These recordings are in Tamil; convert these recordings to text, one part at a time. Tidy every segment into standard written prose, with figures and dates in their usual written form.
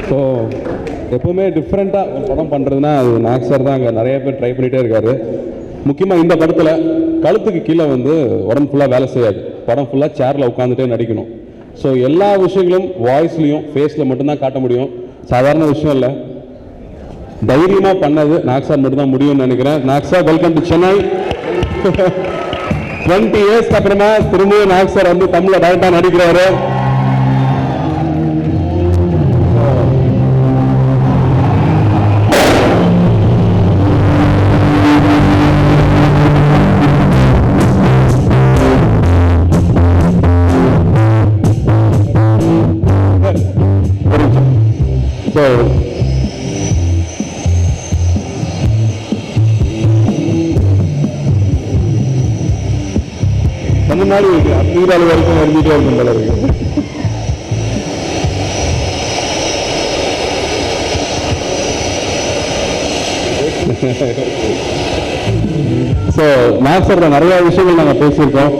ஸோ எப்போவுமே டிஃப்ரெண்ட்டாக படம் பண்ணுறதுனா அது நாக் சார் தான் அங்கே நிறைய பேர் ட்ரை பண்ணிகிட்டே இருக்காரு. முக்கியமாக இந்த படத்தில் கழுத்துக்கு கீழே வந்து உடம்பு ஃபுல்லாக வேலை செய்யாது, படம் ஃபுல்லாக சேரில் உட்காந்துட்டே நடிக்கணும். ஸோ எல்லா விஷயங்களும் வாய்ஸ்லையும் ஃபேஸில் மட்டும்தான் காட்ட முடியும், சாதாரண விஷயம் இல்லை. தைரியமாக பண்ணது நாக் சார் மட்டும்தான் முடியும்னு நினைக்கிறேன். Knock sir, welcome to Chennai. 20 years அப்புறமா திரும்பியும் நாக் சார் வந்து தமிழில் டைரக்டாக நடிக்கிறாரு. முன்னாடி நீராளி வரைக்கும் எழுதிட்டே இருக்கும் போல இருக்கு. ஸோ நாக் சார் நிறைய விஷயங்கள் நாங்கள் பேசியிருக்கோம்.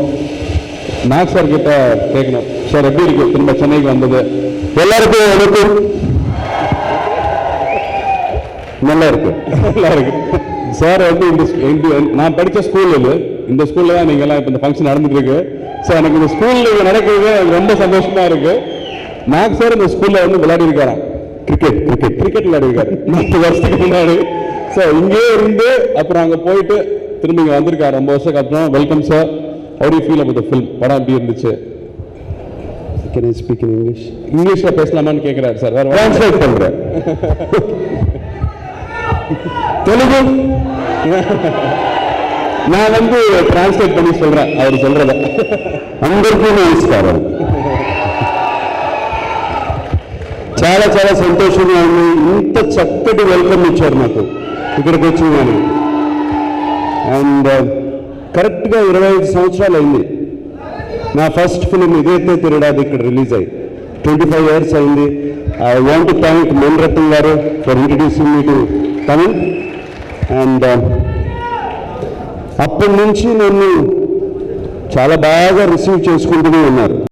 நாக் சார் கிட்ட கேட்கணும், சார் எப்படி இருக்கு திரும்ப சென்னைக்கு வந்தது? எல்லாருக்கும் எனக்கும் நல்லா இருக்கு, நல்லா இருக்கு. சார் வந்து நான் படித்த ஸ்கூல் இது, இந்த ஸ்கூல்ல தான் நீங்க எல்லாம் இப்போ இந்த ஃபங்க்ஷன் நடந்துட்டு இருக்கு. ஸோ எனக்கு இந்த ஸ்கூல்ல நடக்கிறது எனக்கு ரொம்ப சந்தோஷமா இருக்கு. நாக் சார் இந்த ஸ்கூல்ல வந்து விளையாடி இருக்காரு, கிரிக்கெட் விளையாடி இருக்காரு 4 வருஷத்துக்கு முன்னாடி. ஸோ இங்கேயே இருந்து அப்புறம் அங்கே போயிட்டு திரும்ப இங்கே வந்திருக்காரு ரொம்ப வருஷத்துக்கு அப்புறம். Welcome sir, how do you feel about the film? படம் எப்படி இருந்துச்சு? Can I speak in English? இங்கிலீஷ்ல பேசலாமான்னு கேட்கிறாரு சார். வேற ட்ரான்ஸ்லேட் பண்றேன். தெலுங்கு நான் வந்து டிரான்ஸ்லேட் பண்ணி சொல்றேன் அவர் சொல்றத. అందరికీ నమస్కారం. చాలా చాలా సంతోషంగా ఉంది, ఇంత చక్కటి వెల్కమ్ ఇచ్చారు నాకు ఇక్కడికి వచ్చి. నేను అండ్ కరెక్ట్గా 25 సంవత్సరాలు అయింది నా ఫస్ట్ ఫిలిం ఇదైతే తిరగడాది ఇక్కడ రిలీజ్ అయ్యి 25 years అయింది. I want to thank Mani Ratnam గారు for introducing me to Tamil. And అప్పటి నుంచి నన్ను చాలా బాగా రిసీవ్ చేసుకుంటూనే ఉన్నారు.